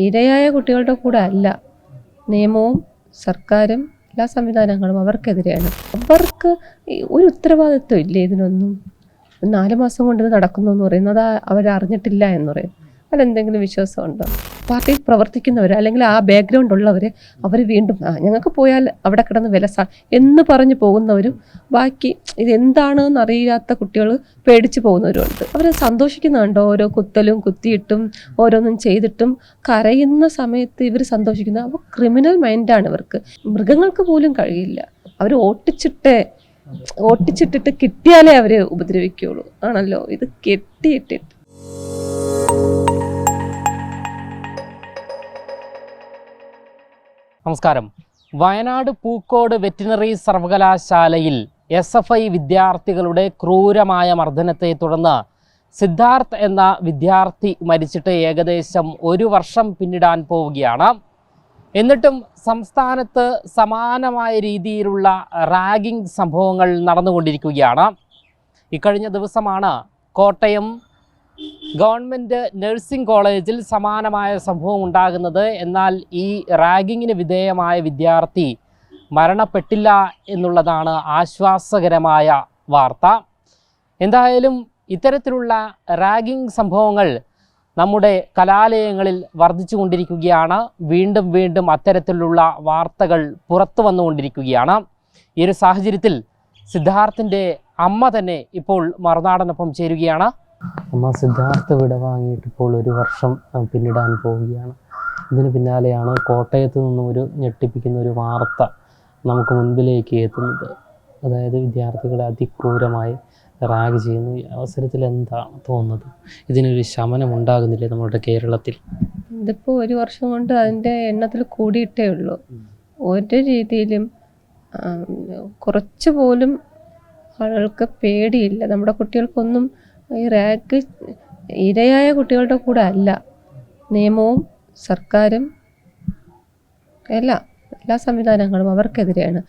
ഇരയായ കുട്ടികളുടെ കൂടെ അല്ല, നിയമവും സർക്കാരും എല്ലാ സംവിധാനങ്ങളും അവർക്കെതിരെയാണ്. അവർക്ക് ഒരു ഉത്തരവാദിത്വം ഇല്ലേ ഇതിനൊന്നും? 4 മാസം കൊണ്ട് ഇത് നടക്കുന്നു എന്ന് പറയുന്നത് അവരറിഞ്ഞിട്ടില്ല എന്ന് പറയും. അതിലെന്തെങ്കിലും വിശ്വാസമുണ്ടോ? പാർട്ടിയിൽ പ്രവർത്തിക്കുന്നവർ അല്ലെങ്കിൽ ആ ബാക്ക്ഗ്രൗണ്ട് ഉള്ളവർ അവർ വീണ്ടും ഞങ്ങൾക്ക് പോയാൽ അവിടെ കിടന്ന് എന്ന് പറഞ്ഞു പോകുന്നവരും ബാക്കി ഇതെന്താണെന്ന് അറിയാത്ത കുട്ടികൾ പേടിച്ച് പോകുന്നവരുമുണ്ട്. അവർ സന്തോഷിക്കുന്നുണ്ടോ? ഓരോ കുത്തലും കുത്തിയിട്ടും ഓരോന്നും ചെയ്തിട്ടും കരയുന്ന സമയത്ത് ഇവർ സന്തോഷിക്കുന്നത്. അപ്പോൾ ക്രിമിനൽ മൈൻഡാണ് ഇവർക്ക്. മൃഗങ്ങൾക്ക് പോലും കഴിയില്ല. അവർ ഓട്ടിച്ചിട്ടിട്ട് കിട്ടിയാലേ അവർ ഉപദ്രവിക്കുകയുള്ളൂ ആണല്ലോ. ഇത് കെട്ടിയിട്ടിട്ട്. നമസ്കാരം. വയനാട് പൂക്കോട് വെറ്റിനറി സർവകലാശാലയിൽ SFI വിദ്യാർത്ഥികളുടെ ക്രൂരമായ മർദ്ദനത്തെ തുടർന്ന് സിദ്ധാർത്ഥ് എന്ന വിദ്യാർത്ഥി മരിച്ചിട്ട് ഏകദേശം 1 വർഷം പിന്നിടാൻ പോവുകയാണ്. എന്നിട്ടും സംസ്ഥാനത്ത് സമാനമായ രീതിയിലുള്ള റാഗിംഗ് സംഭവങ്ങൾ നടന്നുകൊണ്ടിരിക്കുകയാണ്. ഇക്കഴിഞ്ഞ ദിവസമാണ് കോട്ടയം ഗവൺമെൻറ് നഴ്സിംഗ് കോളേജിൽ സമാനമായ സംഭവം ഉണ്ടാകുന്നത്. എന്നാൽ ഈ റാഗിങ്ങിന് വിധേയമായ വിദ്യാർത്ഥി മരണപ്പെട്ടില്ല എന്നുള്ളതാണ് ആശ്വാസകരമായ വാർത്ത. എന്തായാലും ഇത്തരത്തിലുള്ള റാഗിംഗ് സംഭവങ്ങൾ നമ്മുടെ കലാലയങ്ങളിൽ വർദ്ധിച്ചു കൊണ്ടിരിക്കുകയാണ്. വീണ്ടും അത്തരത്തിലുള്ള വാർത്തകൾ പുറത്തു വന്നുകൊണ്ടിരിക്കുകയാണ്. ഈ ഒരു സാഹചര്യത്തിൽ സിദ്ധാർത്ഥിൻ്റെ അമ്മ തന്നെ ഇപ്പോൾ മറുനാടനൊപ്പം ചേരുകയാണ്. അമ്മ, സിദ്ധാർത്ഥ് വിടവാങ്ങിയിട്ട് ഇപ്പോൾ 1 വർഷം പിന്നിടാൻ പോവുകയാണ്. ഇതിന് പിന്നാലെയാണ് കോട്ടയത്ത് നിന്നും ഒരു ഞെട്ടിപ്പിക്കുന്ന ഒരു വാർത്ത നമുക്ക് മുൻപിലേക്ക് എത്തുന്നത്. അതായത് വിദ്യാർത്ഥികളെ അതിക്രൂരമായി റാഗ് ചെയ്യുന്നു. ഈ അവസരത്തിൽ എന്താണ് തോന്നുന്നത്? ഇതിനൊരു ശമനം ഉണ്ടാകുന്നില്ലേ നമ്മുടെ കേരളത്തിൽ? ഇതിപ്പോൾ 1 വർഷം കൊണ്ട് അതിൻ്റെ എണ്ണത്തിൽ കൂടിയിട്ടേ ഉള്ളൂ. ഒരു രീതിയിലും കുറച്ച് പോലും ആളുകൾക്ക് പേടിയില്ല. നമ്മുടെ കുട്ടികൾക്കൊന്നും ഈ റാഗ് ഇരയായ കുട്ടികളുടെ കൂടെ അല്ല, നിയമവും സർക്കാരും എല്ലാ സംവിധാനങ്ങളും അവർക്കെതിരെയാണ്.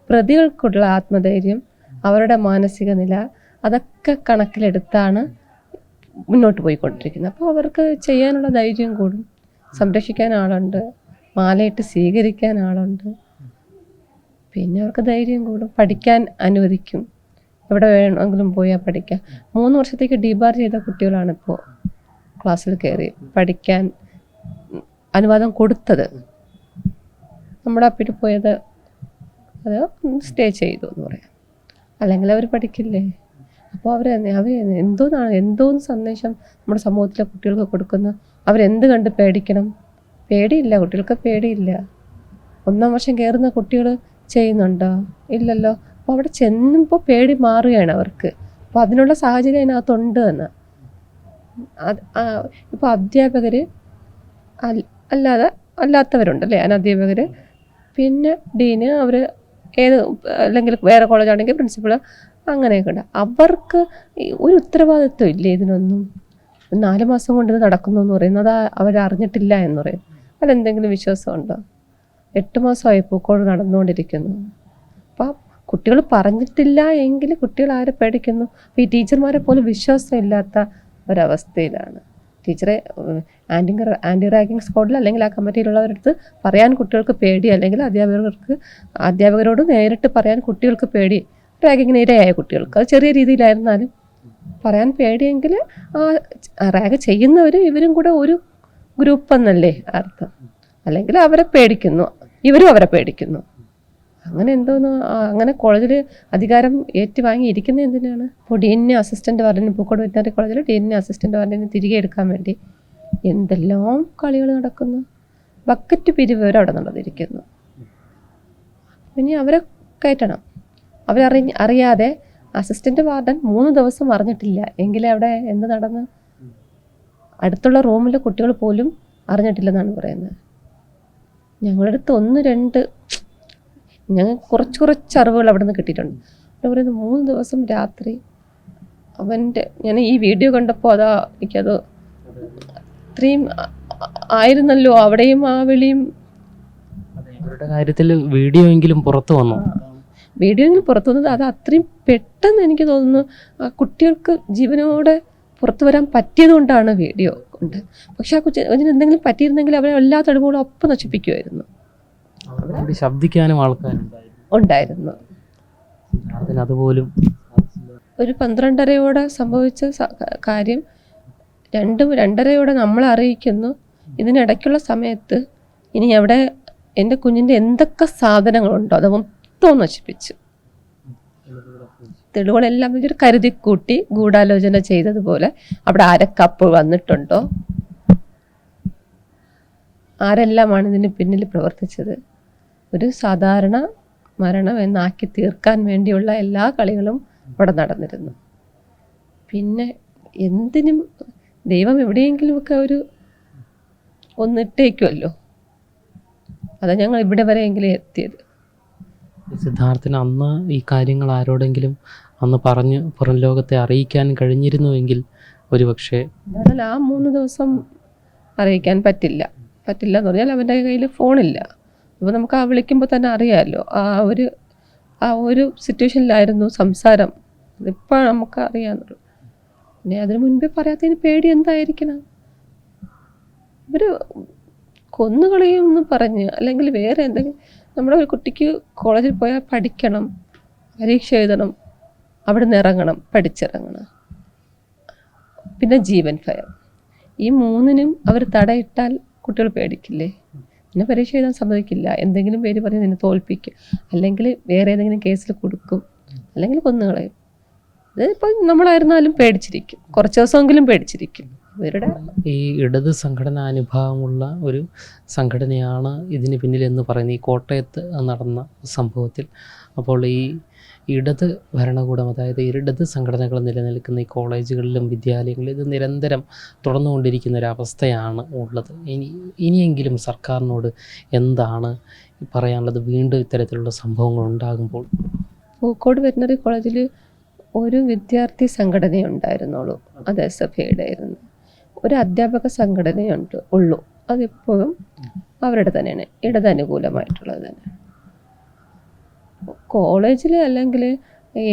പ്രതികൾക്കുള്ള ആത്മധൈര്യം, അവരുടെ മാനസിക നില, അതൊക്കെ കണക്കിലെടുത്താണ് മുന്നോട്ട് പോയിക്കൊണ്ടിരിക്കുന്നത്. അപ്പോൾ അവർക്ക് ചെയ്യാനുള്ള ധൈര്യം കൂടും. സംരക്ഷിക്കാൻ ആളുണ്ട്, മാലയിട്ട് സ്വീകരിക്കാൻ ആളുണ്ട്. പിന്നെ അവർക്ക് ധൈര്യം കൂടും, പഠിക്കാൻ അനുവദിക്കും. എവിടെ വേണമെങ്കിലും പോയാൽ പഠിക്കാം. 3 വർഷത്തേക്ക് ഡീബാർ ചെയ്ത കുട്ടികളാണിപ്പോൾ ക്ലാസ്സിൽ കയറി പഠിക്കാൻ അനുവാദം കൊടുത്തത്. നമ്മുടെ അപ്പിട്ട് പോയത് അത് സ്റ്റേ ചെയ്തു എന്ന് പറയാം. അല്ലെങ്കിൽ അവർ പഠിക്കില്ലേ? അപ്പോൾ അവർ എന്തോന്ന് സന്ദേശം നമ്മുടെ സമൂഹത്തിലെ കുട്ടികൾക്ക് കൊടുക്കുന്നു? അവരെന്ത് കണ്ട് പേടിക്കണം? പേടിയില്ല, കുട്ടികൾക്ക് പേടിയില്ല. 1-ാം വർഷം കയറുന്ന കുട്ടികൾ ചെയ്യുന്നുണ്ടോ? ഇല്ലല്ലോ. അപ്പോൾ അവിടെ ചെന്നുമ്പോൾ പേടി മാറുകയാണ് അവർക്ക്. അപ്പോൾ അതിനുള്ള സാഹചര്യം അതിനകത്തുണ്ട് എന്ന്. ഇപ്പോൾ അധ്യാപകർ അല്ലാത്തവരുണ്ടല്ലേ, അനധ്യാപകർ, പിന്നെ ഡീന്, അവർ അല്ലെങ്കിൽ വേറെ കോളേജാണെങ്കിൽ പ്രിൻസിപ്പൾ, അങ്ങനെയൊക്കെ ഉണ്ട്. അവർക്ക് ഒരു ഉത്തരവാദിത്വം ഇല്ലേ ഇതിനൊന്നും? 4 മാസം കൊണ്ട് ഇത് നടക്കുന്നു എന്ന് പറയുന്നത് അവരറിഞ്ഞിട്ടില്ല എന്ന് പറയും. അതിലെന്തെങ്കിലും വിശ്വാസമുണ്ടോ? 8 മാസമായി പൂക്കോട് നടന്നുകൊണ്ടിരിക്കുന്നു. അപ്പം കുട്ടികൾ പറഞ്ഞിട്ടില്ല എങ്കിൽ കുട്ടികൾ ആരെ പേടിക്കുന്നു? അപ്പോൾ ഈ ടീച്ചർമാരെ പോലും വിശ്വാസമില്ലാത്ത ഒരവസ്ഥയിലാണ്. ടീച്ചറെ ആൻറ്റി റാഗിങ് സ്ക്വാഡിൽ അല്ലെങ്കിൽ ആ കമ്മിറ്റിയിലുള്ളവരടുത്ത് പറയാൻ കുട്ടികൾക്ക് പേടി, അല്ലെങ്കിൽ അധ്യാപകരോട് നേരിട്ട് പറയാൻ കുട്ടികൾക്ക് പേടി. റാഗിങ്ങിന് ഇരയായ കുട്ടികൾക്ക് അത് ചെറിയ രീതിയിലായിരുന്നാലും പറയാൻ പേടിയെങ്കിൽ ആ റാഗ് ചെയ്യുന്നവരും ഇവരും കൂടെ ഒരു ഗ്രൂപ്പ് എന്നല്ലേ അർത്ഥം. അല്ലെങ്കിൽ അവരെ പേടിക്കുന്നു, ഇവരും അവരെ പേടിക്കുന്നു. അങ്ങനെ എന്തോന്ന്? അങ്ങനെ കോളേജിൽ അധികാരം ഏറ്റുവാങ്ങി ഇരിക്കുന്നത് എന്തിനാണ്? ഇപ്പോൾ ഡീനിനെ അസിസ്റ്റൻ്റ് വാർഡന്, പൂക്കോട് വെറ്റിനറി കോളേജിൽ ഡീനിനെ അസിസ്റ്റൻ്റ് വാർഡന് തിരികെ എടുക്കാൻ വേണ്ടി എന്തെല്ലാം കളികൾ നടക്കുന്നു. ബക്കറ്റ് പിരിവ് വരെ അവിടെ നടന്നിരിക്കുന്നു. പിന്നെ അവരെ കയറ്റണം. അറിയാതെ അസിസ്റ്റൻ്റ് വാർഡൻ 3 ദിവസം അറിഞ്ഞിട്ടില്ല എങ്കിലേ അവിടെ എന്ത് നടന്ന്? അടുത്തുള്ള റൂമിലെ കുട്ടികൾ പോലും അറിഞ്ഞിട്ടില്ലെന്നാണ് പറയുന്നത്. ഞങ്ങളുടെ അടുത്ത് 1-2 ഞങ്ങൾ കുറച്ച് അറിവുകൾ അവിടെ നിന്ന് കിട്ടിയിട്ടുണ്ട്. അവിടെ പറയുന്നത് 3 ദിവസം രാത്രി ഞാൻ ഈ വീഡിയോ കണ്ടപ്പോൾ എനിക്കത് അത്രയും ആയിരുന്നല്ലോ. അവിടെയും ആ വിളിയും അവരുടെ കാര്യത്തിൽ വീഡിയോ എങ്കിലും പുറത്തു വന്നു. അത് അത്രയും പെട്ടെന്ന് എനിക്ക് തോന്നുന്നു ആ കുട്ടികൾക്ക് ജീവനോടെ പുറത്തു വരാൻ പറ്റിയത് കൊണ്ടാണ് വീഡിയോ. ഉണ്ട്. പക്ഷെ ആ കൊച്ചിന് എന്തെങ്കിലും പറ്റിയിരുന്നെങ്കിൽ അവരെ എല്ലാ തെളിവുകളും ഒപ്പം നശിപ്പിക്കുമായിരുന്നു. അവർക്ക് ശബ്ദിക്കാനും ഉണ്ടായിരുന്നു. അതുപോലും ഒരു 12:30 സംഭവിച്ച കാര്യം 2-2:30 നമ്മളെ അറിയിക്കുന്നു. ഇതിനിടയ്ക്കുള്ള സമയത്ത് ഇനി അവിടെ എൻ്റെ കുഞ്ഞിൻ്റെ എന്തൊക്കെ സാധനങ്ങളുണ്ടോ അത് മൊത്തം നശിപ്പിച്ചു. തെളിവുകളെല്ലാം ഒരു കരുതിക്കൂട്ടി ഗൂഢാലോചന ചെയ്തതുപോലെ അവിടെ ആരൊക്കെ വന്നിട്ടുണ്ടോ, ആരെല്ലാമാണ് ഇതിന് പിന്നിൽ പ്രവർത്തിച്ചത്, ഒരു സാധാരണ മരണം എന്നാക്കി തീർക്കാൻ വേണ്ടിയുള്ള എല്ലാ കളികളും അവിടെ നടന്നിരുന്നു. പിന്നെ എന്തിനും ദൈവം എവിടെയെങ്കിലുമൊക്കെ ഒന്നിട്ടേക്കുമല്ലോ. അതാണ് ഞങ്ങൾ ഇവിടെ വരെയെങ്കിലും എത്തിയത്. സിദ്ധാർത്ഥന് അന്ന് ഈ കാര്യങ്ങൾ ആരോടെങ്കിലും അന്ന് പറഞ്ഞ് പുറം ലോകത്തെ അറിയിക്കാൻ കഴിഞ്ഞിരുന്നുവെങ്കിൽ ഒരുപക്ഷെ എന്നാൽ ആ 3 ദിവസം അറിയിക്കാൻ പറ്റില്ല എന്ന് പറഞ്ഞാൽ അവൻ്റെ കയ്യിൽ ഫോണില്ല. അപ്പോൾ നമുക്ക് വിളിക്കുമ്പോൾ തന്നെ അറിയാമല്ലോ ആ ഒരു സിറ്റുവേഷനിലായിരുന്നു സംസാരം. ഇപ്പോൾ നമുക്ക് അറിയാമെന്നുള്ളൂ. പിന്നെ അതിന് മുൻപേ പറയാത്തതിന് പേടി എന്തായിരിക്കണം? ഇവർ കൊന്നുകളയുമെന്ന് പറഞ്ഞ് അല്ലെങ്കിൽ വേറെ എന്തെങ്കിലും. നമ്മുടെ ഒരു കുട്ടിക്ക് കോളേജിൽ പോയാൽ പഠിക്കണം, പരീക്ഷ എഴുതണം, അവിടെ നിന്ന് ഇറങ്ങണം, പഠിച്ചിറങ്ങണം. പിന്നെ ജീവൻ ഭയം. ഈ 3നും അവർ തടയിട്ടാൽ കുട്ടികൾ പേടിക്കില്ലേ? പിന്നെ പരീക്ഷ എഴുതാൻ സമ്മതിക്കില്ല, എന്തെങ്കിലും പേര് പറഞ്ഞ് നിന്നെ തോൽപ്പിക്കും, അല്ലെങ്കിൽ വേറെ ഏതെങ്കിലും കേസിൽ കൊടുക്കും, അല്ലെങ്കിൽ കൊന്നുകളയും. ഇതിപ്പോൾ നമ്മളായിരുന്നാലും പേടിച്ചിരിക്കും, കുറച്ച് ദിവസമെങ്കിലും പേടിച്ചിരിക്കും. ഇവരുടെ ഈ ഇടത് സംഘടന അനുഭാവമുള്ള ഒരു സംഘടനയാണ് ഇതിന് പിന്നിലെന്ന് പറയുന്നത് ഈ കോട്ടയത്ത് നടന്ന സംഭവത്തിൽ. അപ്പോൾ ഈ ഇടത് ഭരണകൂടം, അതായത് ഇടത് സംഘടനകൾ നിലനിൽക്കുന്ന ഈ കോളേജുകളിലും വിദ്യാലയങ്ങളിലും ഇത് നിരന്തരം തുടർന്നുകൊണ്ടിരിക്കുന്ന ഒരവസ്ഥയാണ് ഉള്ളത്. ഇനിയെങ്കിലും സർക്കാരിനോട് എന്താണ് പറയാനുള്ളത് വീണ്ടും ഇത്തരത്തിലുള്ള സംഭവങ്ങൾ ഉണ്ടാകുമ്പോൾ? പൂക്കോട് വെറ്റിനറി കോളേജിൽ ഒരു വിദ്യാർത്ഥി സംഘടനയുണ്ടായിരുന്നുള്ളൂ, അത് SFIയുടെ ആയിരുന്നു. ഒരു അധ്യാപക സംഘടനയുള്ളൂ, അതിപ്പോഴും അവരുടെ തന്നെയാണ്, ഇടതനുകൂലമായിട്ടുള്ളത് തന്നെ. കോളേജിൽ അല്ലെങ്കിൽ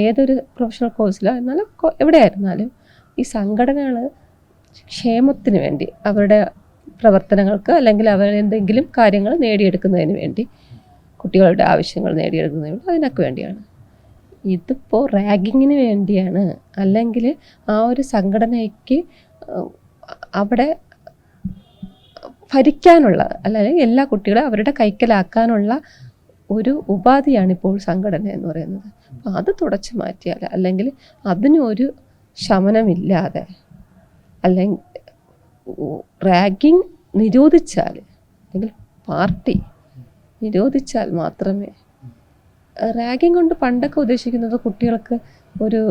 ഏതൊരു പ്രൊഫഷണൽ കോഴ്സിലോ എന്നാലും എവിടെയായിരുന്നാലും ഈ സംഘടനകൾ ക്ഷേമത്തിന് വേണ്ടി, അവരുടെ പ്രവർത്തനങ്ങൾക്ക് അല്ലെങ്കിൽ അവരെന്തെങ്കിലും കാര്യങ്ങൾ നേടിയെടുക്കുന്നതിന് വേണ്ടി, കുട്ടികളുടെ ആവശ്യങ്ങൾ നേടിയെടുക്കുന്നതിന് വേണ്ടി, അതിനൊക്കെ വേണ്ടിയാണ്. ഇതിപ്പോൾ റാഗിങ്ങിന് വേണ്ടിയാണ്, അല്ലെങ്കിൽ ആ ഒരു സംഘടനയ്ക്ക് അവിടെ ഭരിക്കാനുള്ള, അല്ലെങ്കിൽ എല്ലാ കുട്ടികളെ അവരുടെ കൈക്കലാക്കാനുള്ള ഒരു ഉപാധിയാണിപ്പോൾ സംഘടന എന്ന് പറയുന്നത്. അപ്പോൾ അത് തുടച്ചു മാറ്റിയാൽ, അല്ലെങ്കിൽ അതിനൊരു ശമനമില്ലാതെ, അല്ലെങ്കിൽ റാഗിങ് നിരോധിച്ചാൽ, അല്ലെങ്കിൽ പാർട്ടി നിരോധിച്ചാൽ മാത്രമേ. റാഗിങ് കൊണ്ട് പണ്ടൊക്കെ ഉദ്ദേശിക്കുന്നത് കുട്ടികൾക്ക് ഒരു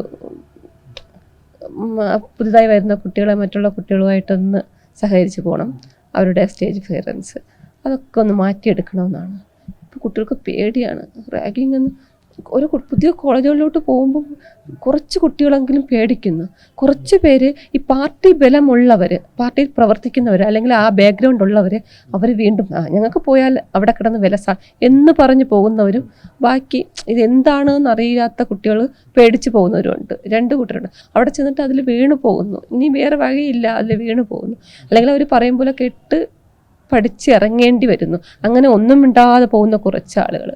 പുതുതായി വരുന്ന കുട്ടികളെ മറ്റുള്ള കുട്ടികളുമായിട്ടൊന്ന് സഹകരിച്ച് പോകണം, അവരുടെ സ്റ്റേജ് ഫിയറൻസ് അതൊക്കെ ഒന്ന് മാറ്റിയെടുക്കണമെന്നാണ്. ഇപ്പോൾ കുട്ടികൾക്ക് പേടിയാണ് റാഗിങ് എന്ന്. ഒരു പുതിയ കോളേജുകളിലോട്ട് പോകുമ്പോൾ കുറച്ച് കുട്ടികളെങ്കിലും പേടിക്കുന്നു. കുറച്ച് പേര് ഈ പാർട്ടി ബലമുള്ളവർ, പാർട്ടിയിൽ പ്രവർത്തിക്കുന്നവർ, അല്ലെങ്കിൽ ആ ബാക്ക്ഗ്രൗണ്ട് ഉള്ളവർ, അവർ വീണ്ടും ഞങ്ങൾക്ക് പോയാൽ അവിടെ കിടന്ന് വിലസാ എന്ന് പറഞ്ഞ് പോകുന്നവരും, ബാക്കി ഇതെന്താണെന്ന് അറിയാത്ത കുട്ടികൾ പേടിച്ച് പോകുന്നവരുമുണ്ട്. 2 കൂട്ടരുണ്ട്. അവിടെ ചെന്നിട്ട് അതിൽ വീണ് പോകുന്നു, ഇനി വേറെ വഴിയില്ല, അതിൽ വീണ് പോകുന്നു, അല്ലെങ്കിൽ അവർ പറയും പോലെ കേട്ട് പഠിച്ചിറങ്ങേണ്ടി വരുന്നു. അങ്ങനെ ഒന്നും മിണ്ടാതെ പോകുന്ന കുറച്ച് ആളുകൾ.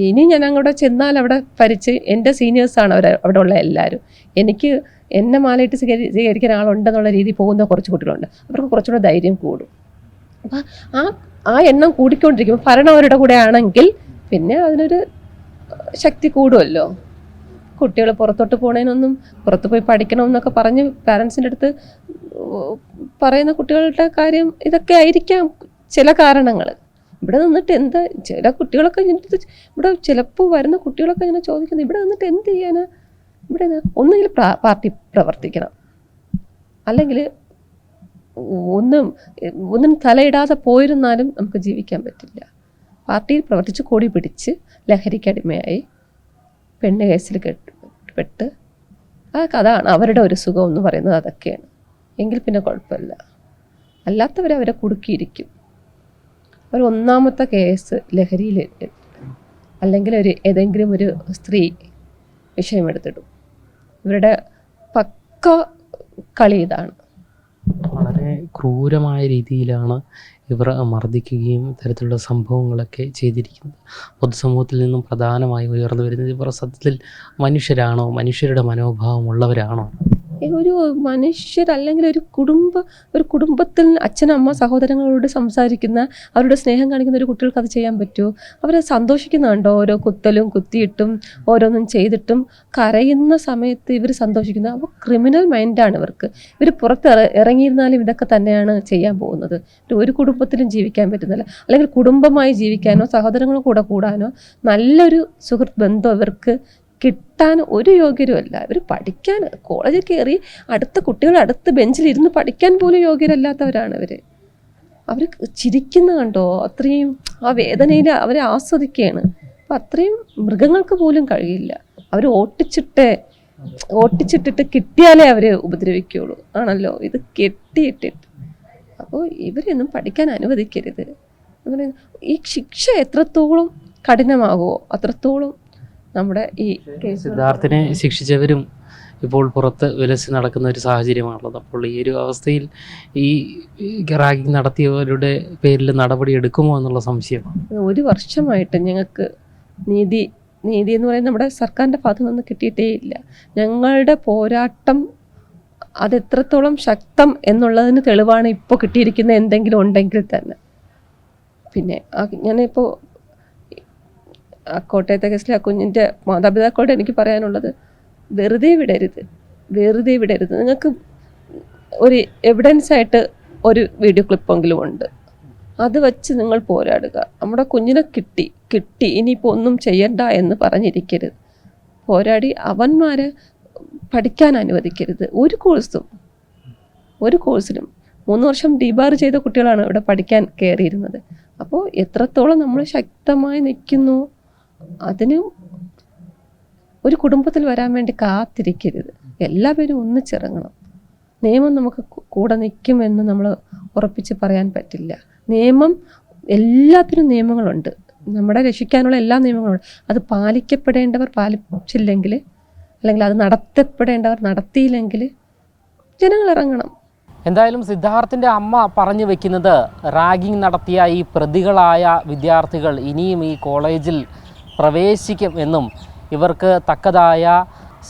ഇനി ഞാൻ അങ്ങോട്ട് ചെന്നാൽ അവിടെ ഭരിച്ച് എൻ്റെ സീനിയേഴ്സാണ് അവിടെ ഉള്ള എല്ലാവരും. എനിക്ക് എന്നെ മാലയിട്ട് സ്വീകരിക്കാൻ ആളുണ്ടെന്നുള്ള രീതി പോകുന്ന കുറച്ച് കുട്ടികളുണ്ട്. അവർക്ക് കുറച്ചുകൂടെ ധൈര്യം കൂടും. അപ്പം ആ എണ്ണം കൂടിക്കൊണ്ടിരിക്കും. ഭരണം അവരുടെ കൂടെ ആണെങ്കിൽ പിന്നെ അതിനൊരു ശക്തി കൂടുമല്ലോ. കുട്ടികൾ പുറത്തോട്ട് പോകണേനൊന്നും, പുറത്ത് പോയി പഠിക്കണമെന്നൊക്കെ പറഞ്ഞ് പാരൻസിൻ്റെ അടുത്ത് പറയുന്ന കുട്ടികളുടെ കാര്യം ഇതൊക്കെ ആയിരിക്കാം ചില കാരണങ്ങൾ. ഇവിടെ നിന്നിട്ട് എന്താ, ചില കുട്ടികളൊക്കെ ഇവിടെ ചിലപ്പോൾ വരുന്ന കുട്ടികളൊക്കെ ഇങ്ങനെ ചോദിക്കുന്നത്, ഇവിടെ നിന്നിട്ട് എന്ത് ചെയ്യാനാ? ഇവിടെ ഒന്നുകിൽ പാർട്ടി പ്രവർത്തിക്കണം, അല്ലെങ്കിൽ ഒന്നും തലയിടാതെ പോയിരുന്നാലും നമുക്ക് ജീവിക്കാൻ പറ്റില്ല. പാർട്ടിയിൽ പ്രവർത്തിച്ച് കൊടി പിടിച്ച് ലഹരിക്കടിമയായി പെണ്ണ് കേസിൽ പെട്ട് അതാണ് അവരുടെ ഒരു സുഖം എന്ന് പറയുന്നത്. അതൊക്കെയാണ്. എങ്കിൽ പിന്നെ കുഴപ്പമില്ല. അല്ലാത്തവരെ കുടുക്കിയിരിക്കും. ഒരു 1ാമത്തെ കേസ് ലഹരിയിൽ, അല്ലെങ്കിൽ ഏതെങ്കിലും ഒരു സ്ത്രീ വിഷയമെടുത്തിടും. ഇവരുടെ പക്ക കളി ഇതാണ്. വളരെ ക്രൂരമായ രീതിയിലാണ് ഇവർ മർദ്ദിക്കുകയും ഇത്തരത്തിലുള്ള സംഭവങ്ങളൊക്കെ ചെയ്തിരിക്കുന്നത്. പൊതുസമൂഹത്തിൽ നിന്നും പ്രധാനമായി ഉയർന്നു വരുന്നത് ഇവർ സത്യത്തിൽ മനുഷ്യരാണോ, മനുഷ്യരുടെ മനോഭാവമുള്ളവരാണോ? ഒരു മനുഷ്യരല്ലെങ്കിൽ ഒരു കുടുംബത്തിൽ അച്ഛനമ്മ സഹോദരങ്ങളോട് സംസാരിക്കുന്ന, അവരുടെ സ്നേഹം കാണിക്കുന്ന ഒരു കുട്ടികൾക്ക് അത് ചെയ്യാൻ പറ്റുമോ? അവരെ സന്തോഷിക്കുന്നുണ്ടോ? ഓരോ കുത്തലും കുത്തിയിട്ടും ഓരോന്നും ചെയ്തിട്ടും കരയുന്ന സമയത്ത് ഇവർ സന്തോഷിക്കുന്നത്? അപ്പോൾ ക്രിമിനൽ മൈൻഡാണ് ഇവർക്ക്. ഇവർ പുറത്ത് ഇറങ്ങിയിരുന്നാലും ഇതൊക്കെ തന്നെയാണ് ചെയ്യാൻ പോകുന്നത്. ഒരു കുടുംബത്തിലും ജീവിക്കാൻ പറ്റുന്നില്ല, അല്ലെങ്കിൽ കുടുംബമായി ജീവിക്കാനോ സഹോദരങ്ങളോ കൂടെ കൂടാനോ നല്ലൊരു സുഹൃത്ത് ബന്ധം ഇവർക്ക് കിട്ടാൻ ഒരു യോഗ്യരുമല്ല. ഇവർ പഠിക്കാൻ കോളേജിൽ കയറി കുട്ടികൾ അടുത്ത ബെഞ്ചിലിരുന്ന് പഠിക്കാൻ പോലും യോഗ്യരല്ലാത്തവരാണ് ഇവർ. അവർ ചിരിക്കുന്ന കണ്ടോ? അത്രയും ആ വേദനയിൽ അവരെ ആസ്വദിക്കുകയാണ്. അപ്പം അത്രയും മൃഗങ്ങൾക്ക് പോലും കഴിയില്ല. അവർ ഓട്ടിച്ചിട്ടിട്ട് കിട്ടിയാലേ അവർ ഉപദ്രവിക്കുകയുള്ളൂ ആണല്ലോ. ഇത് കെട്ടിയിട്ടിട്ട്. അപ്പോൾ ഇവരെയൊന്നും പഠിക്കാൻ അനുവദിക്കരുത്. ഈ ശിക്ഷ എത്രത്തോളം കഠിനമാകുമോ അത്രത്തോളം നമ്മുടെ ഈ സിദ്ധാർത്ഥിനെ ശിക്ഷിച്ചവരും ഇപ്പോൾ പുറത്ത് വിലസി നടക്കുന്ന ഒരു സാഹചര്യമാണുള്ളത്. അപ്പോൾ ഈ ഒരു അവസ്ഥയിൽ ഈ റാഗിങ് നടത്തിയവരുടെ പേരിൽ നടപടി എടുക്കുമോ എന്നുള്ള സംശയം. 1 വർഷമായിട്ട് ഞങ്ങൾക്ക് നീതി എന്ന് പറയുന്നത് നമ്മുടെ സർക്കാരിൻ്റെ ഭാഗത്തു നിന്ന് കിട്ടിയിട്ടേ ഇല്ല. ഞങ്ങളുടെ പോരാട്ടം അതെത്രത്തോളം ശക്തം എന്നുള്ളതിന് തെളിവാണ് ഇപ്പോൾ കിട്ടിയിരിക്കുന്ന എന്തെങ്കിലും ഉണ്ടെങ്കിൽ തന്നെ. പിന്നെ ഞാനിപ്പോൾ കോട്ടയത്തെ കേസിലെ കുഞ്ഞിൻ്റെ മാതാപിതാക്കളോട് എനിക്ക് പറയാനുള്ളത്, വെറുതെ വിടരുത്. നിങ്ങൾക്ക് ഒരു എവിഡൻസായിട്ട് ഒരു വീഡിയോ ക്ലിപ്പെങ്കിലും ഉണ്ട്, അത് വച്ച് നിങ്ങൾ പോരാടുക. നമ്മുടെ കുഞ്ഞിനെ കിട്ടി ഇനിയിപ്പോൾ ഒന്നും ചെയ്യണ്ട എന്ന് പറഞ്ഞിരിക്കരുത്. പോരാടി അവന്മാരെ പഠിക്കാൻ അനുവദിക്കരുത്. ഒരു കോഴ്സിനും 3 വർഷം ഡിബാർ ചെയ്ത കുട്ടികളാണ് ഇവിടെ പഠിക്കാൻ കയറിയിരുന്നത്. അപ്പോൾ എത്രത്തോളം നമ്മൾ ശക്തമായി നിൽക്കുന്നു, അതിന് ഒരു കുടുംബത്തിൽ വരാൻ വേണ്ടി കാത്തിരിക്കരുത്. എല്ലാവരും ഒന്നിച്ചിറങ്ങണം. നിയമം നമുക്ക് കൂടെ നിൽക്കുമെന്ന് നമ്മൾ ഉറപ്പിച്ച് പറയാൻ പറ്റില്ല. എല്ലാത്തിനും നിയമങ്ങളുണ്ട്. നമ്മളെ രക്ഷിക്കാനുള്ള എല്ലാ നിയമങ്ങളുണ്ട്. അത് പാലിക്കപ്പെടേണ്ടവർ പാലിച്ചില്ലെങ്കിൽ, അല്ലെങ്കിൽ അത് നടത്തപ്പെടേണ്ടവർ നടത്തിയില്ലെങ്കിൽ ജനങ്ങൾ ഇറങ്ങണം. എന്തായാലും സിദ്ധാർത്ഥിൻ്റെ അമ്മ പറഞ്ഞു വെക്കുന്നത്, റാഗിങ് നടത്തിയ ഈ പ്രതികളായ വിദ്യാർത്ഥികൾ ഇനിയും ഈ കോളേജിൽ പ്രവേശിക്കും എന്നും ഇവർക്ക് തക്കതായ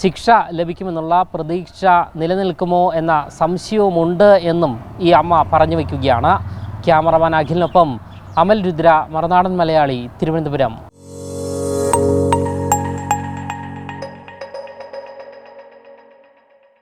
ശിക്ഷ ലഭിക്കുമെന്നുള്ള പ്രതീക്ഷ നിലനിൽക്കുമോ എന്ന സംശയവുമുണ്ട് എന്നും ഈ അമ്മ പറഞ്ഞു വയ്ക്കുകയാണ്. ക്യാമറമാൻ അഖിലിനൊപ്പം അമൽ രുദ്ര, മറുനാടൻ മലയാളി, തിരുവനന്തപുരം.